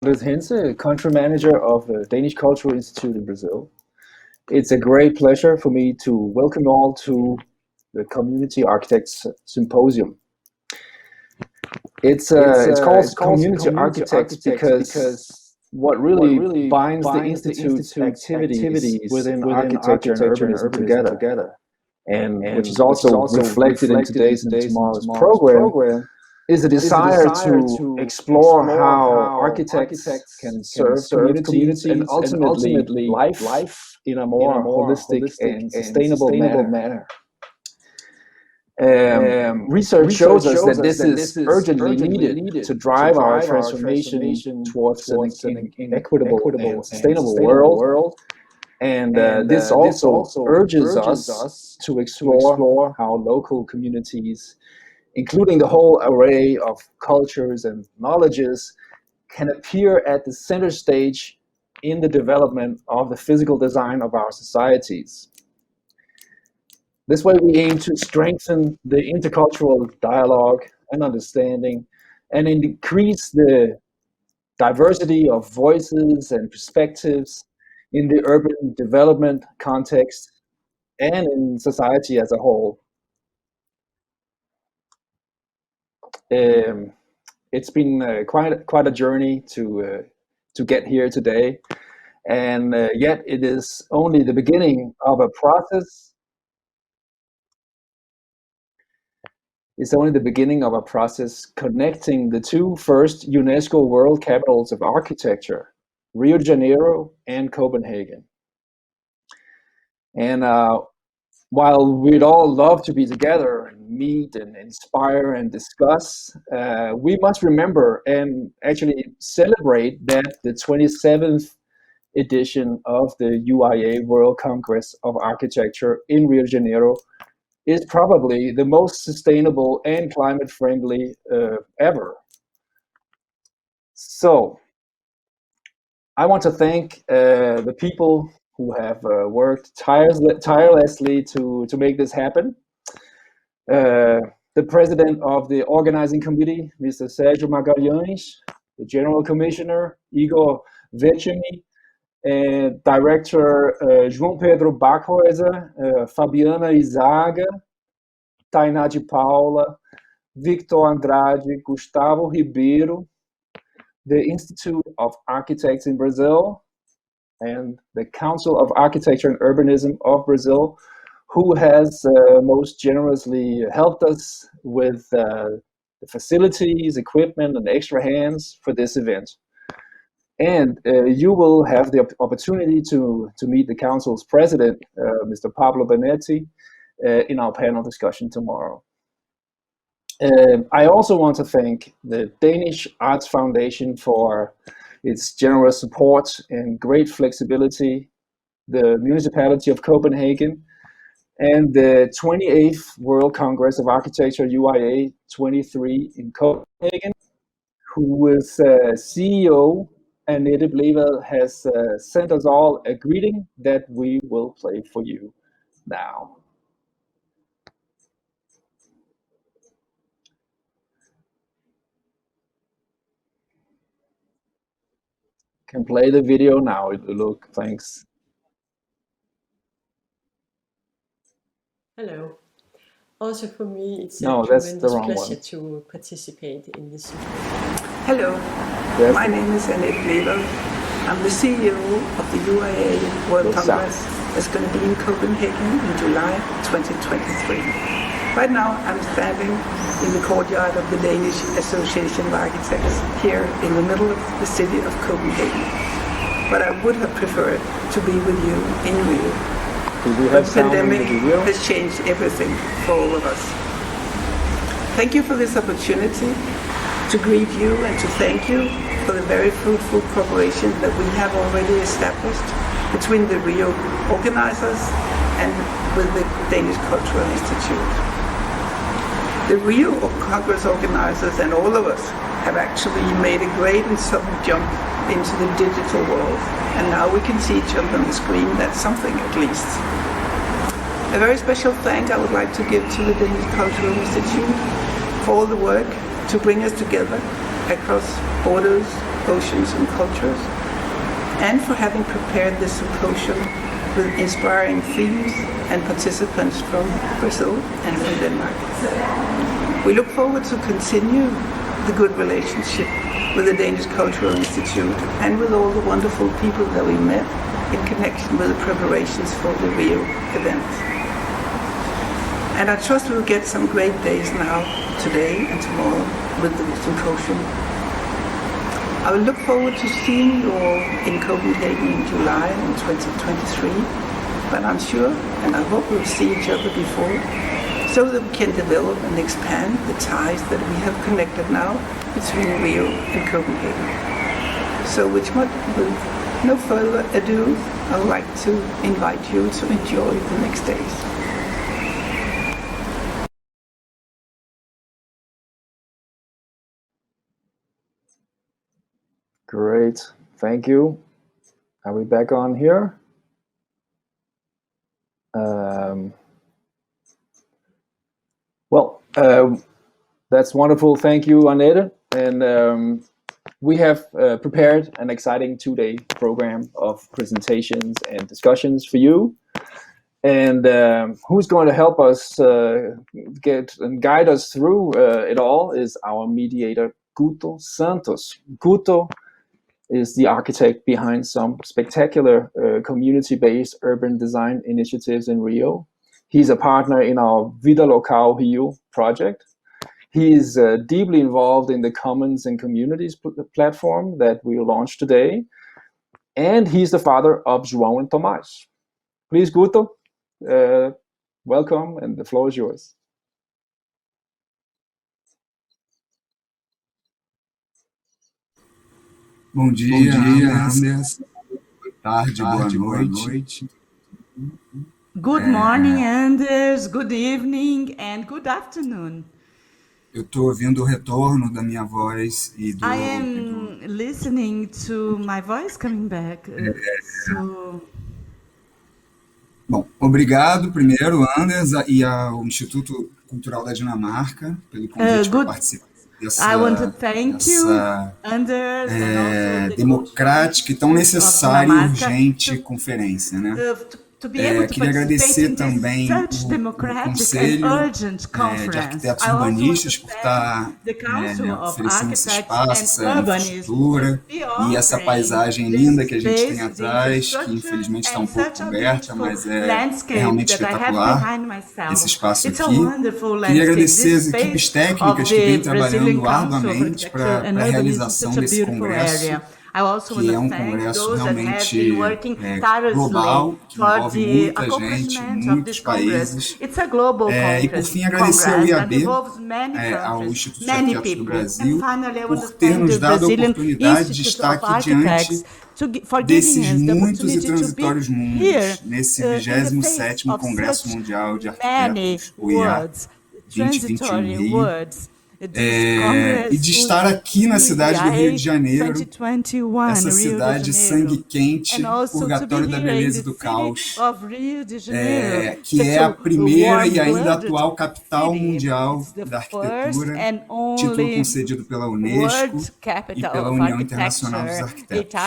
Anders Hentze, country manager of the Danish Cultural Institute in Brazil. It's a great pleasure for me to welcome you all to the Community Architects Symposium. It's called Community Architects because what really binds the Institute's activities within architecture and urbanism together, and which is also reflected in today's and tomorrow's program, is a desire to explore how architects can serve communities and ultimately life in a more holistic and sustainable manner. Research shows us that this is urgently needed to drive our transformation towards an equitable and sustainable world. And this also urges us to explore how local communities, including the whole array of cultures and knowledges, can appear at the center stage in the development of the physical design of our societies. This way we aim to strengthen the intercultural dialogue and understanding and increase the diversity of voices and perspectives in the urban development context and in society as a whole. It's been quite a journey to get here today, and yet it is only the beginning of a process. It's only the beginning of a process connecting the two first UNESCO World Capitals of Architecture, Rio de Janeiro and Copenhagen. And while we'd all love to be together and meet and inspire and discuss, we must remember and actually celebrate that the 27th edition of the UIA World Congress of Architecture in Rio de Janeiro is probably the most sustainable and climate-friendly ever. So I want to thank the people who have worked tirelessly to make this happen. The president of the organizing committee, Mr. Sérgio Magalhães, the general commissioner, Igor Vecchini, and Director João Pedro Bachhäuser, Fabiana Izaga, Tainá de Paula, Victor Andrade, Gustavo Ribeiro, the Institute of Architects in Brazil, and the Council of Architecture and Urbanism of Brazil, who has most generously helped us with the facilities, equipment, and extra hands for this event. And you will have the opportunity to meet the Council's president, Mr. Pablo Benetti, in our panel discussion tomorrow. I also want to thank the Danish Arts Foundation for its generous support and great flexibility, the Municipality of Copenhagen, and the 28th World Congress of Architecture, UIA 23 in Copenhagen, who is CEO Annette Blegvad has sent us all a greeting that we will play for you now. Can play the video now, look, thanks. Hello. Also for me, it's a tremendous pleasure to participate in this. Hello, my name is Annette Blegvad. I'm the CEO of the UIA World Congress that's going to be in Copenhagen in July 2023. Right now I'm standing in the courtyard of the Danish Association of Architects here in the middle of the city of Copenhagen. But I would have preferred to be with you in Rio. The pandemic has changed everything for all of us. Thank you for this opportunity to greet you and to thank you for the very fruitful cooperation that we have already established between the RIO organizers and with the Danish Cultural Institute. The RIO Congress organizers and all of us have actually made a great and sudden jump into the digital world, and now we can see each other on the screen. That's something at least. A very special thank I would like to give to the Danish Cultural Institute for all the work to bring us together across borders, Oceans and Cultures, and for having prepared this symposium with inspiring themes and participants from Brazil and from Denmark. We look forward to continue the good relationship with the Danish Cultural Institute and with all the wonderful people that we met in connection with the preparations for the RIO event. And I trust we'll get some great days now, today and tomorrow, with the symposium. I will look forward to seeing you all in Copenhagen in July in 2023, but I'm sure and I hope we'll see each other before, so that we can develop and expand the ties that we have connected now between RIO and Copenhagen. So with no further ado, I would like to invite you to enjoy the next days. Great, thank you. Are we back on here? That's wonderful. Thank you, Annette. And we have prepared an exciting 2-day program of presentations and discussions for you. And who's going to help us get and guide us through it all is our mediator, Guto Santos. Guto is the architect behind some spectacular community-based urban design initiatives in RIO. He's a partner in our Vida Local RIO project. He is deeply involved in the Commons and Communities platform that we launched today. And he's the father of João and Tomás. Please, Guto, welcome, and the floor is yours. Bom dia, Anders. Boa tarde, boa noite. Good morning, Anders. Good evening and good afternoon. Eu estou ouvindo o retorno da minha voz e do... I am listening to my voice coming back. Bom, obrigado primeiro, Anders, e ao Instituto Cultural da Dinamarca pelo convite para participar dessa democrática e tão necessária e urgente conferência, né? Queria agradecer também o Conselho de Arquitetos Urbanistas por estar oferecendo esse espaço, essa infraestrutura e essa paisagem linda que a gente tem atrás, que infelizmente está um pouco coberta, mas é realmente espetacular esse espaço aqui. Queria agradecer as equipes técnicas que vêm trabalhando arduamente para a realização desse congresso, que é um congresso realmente global, que envolve muita gente, muitos países. E por fim, agradecer ao IAB, ao Instituto de Arquitetos do Brasil, por ter nos dado a oportunidade de estar aqui diante desses muitos e transitórios mundos, nesse 27º Congresso Mundial de Arquitetos, UIA 2021 Rio. E de estar aqui na cidade do Rio de Janeiro, essa cidade sangue quente, purgatório da beleza e do caos, que é a primeira e ainda atual capital mundial da arquitetura, título concedido pela Unesco e pela União Internacional dos Arquitetos.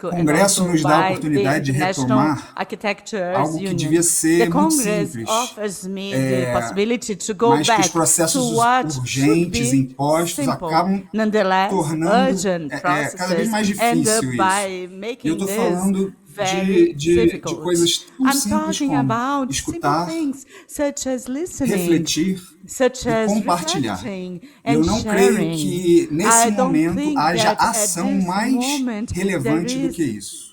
O Congresso nos dá a oportunidade de retomar algo que devia ser muito simples, mas que os processos urgentes impostos acabam tornando cada vez mais difícil isso. E eu estou falando de coisas tão simples como escutar, refletir e compartilhar. Eu não creio que nesse momento haja ação mais relevante do que isso.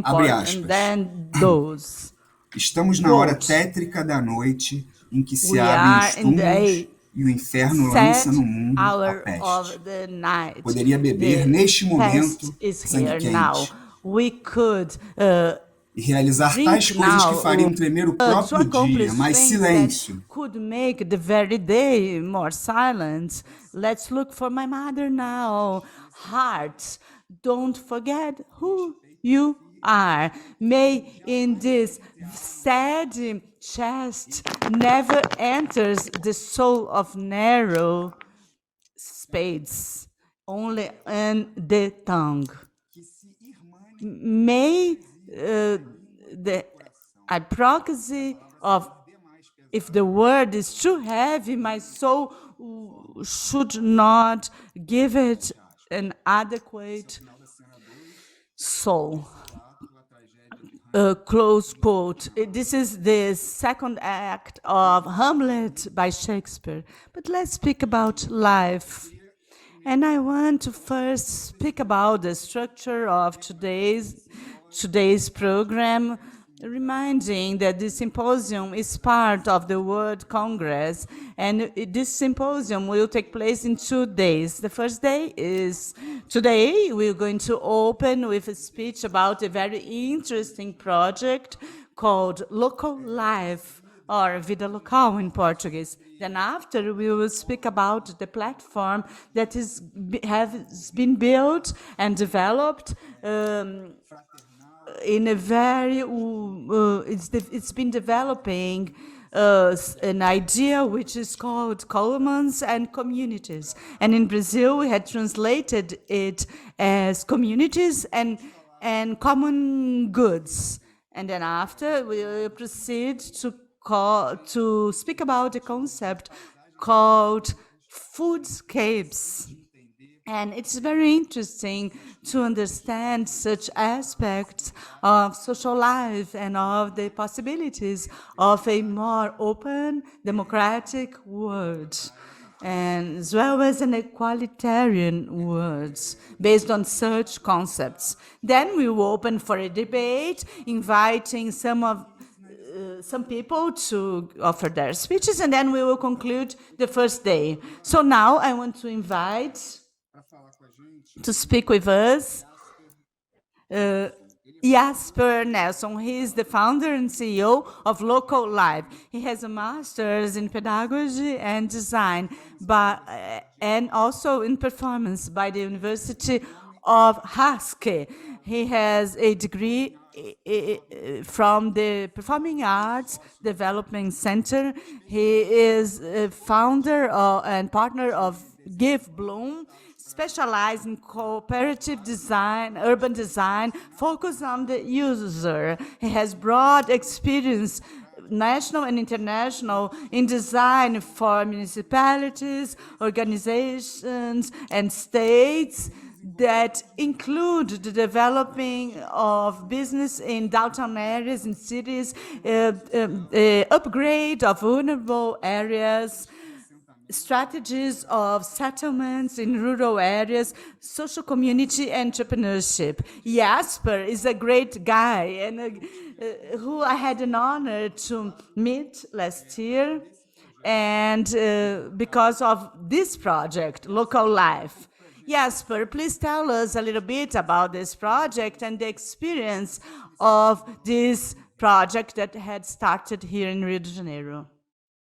Abre aspas. Estamos na hora tétrica da noite em que se abrem os túmulos e o inferno lança no mundo a peste. Poderia beber neste momento sangue quente e realizar tais coisas que fariam tremer o próprio dia, mas silêncio. Let's look for my mother now. Heart, don't forget who you are. May in this sad chest never enters the soul of narrow spades, only in the tongue. May the hypocrisy of if the word is too heavy, my soul should not give it an adequate soul. Close quote. This is the second act of Hamlet by Shakespeare. But let's speak about life. And I want to first speak about the structure of today's program, reminding that this symposium is part of the World Congress, and this symposium will take place in 2 days. The first day is today. We're going to open with a speech about a very interesting project called Local Life, or Vida Local in Portuguese. Then after, we will speak about the platform that has been built and developed in a very, it's been developing an idea which is called commons and communities. And in Brazil, we had translated it as communities and common goods. And then after, we will proceed to speak about a concept called foodscapes. And it's very interesting to understand such aspects of social life and of the possibilities of a more open, democratic world, and as well as an egalitarian world based on such concepts. Then we will open for a debate, inviting some people to offer their speeches, and then we will conclude the first day. So now I want to invite to speak with us Jasper Nelson. He is the founder and CEO of Local Life. He has a master's in pedagogy and design, and also in performance by the University of Haske. He has a degree from the Performing Arts Development Center. He is a founder and partner of Give Bloom, specialized in cooperative design, urban design, focused on the user. He has broad experience, national and international, in design for municipalities, organizations, and states that include the developing of business in downtown areas in cities, upgrade of vulnerable areas, strategies of settlements in rural areas, social community entrepreneurship. Jasper is a great guy and who I had an honor to meet last year, and because of this project, Local Life. Jasper, please tell us a little bit about this project and the experience of this project that had started here in Rio de Janeiro.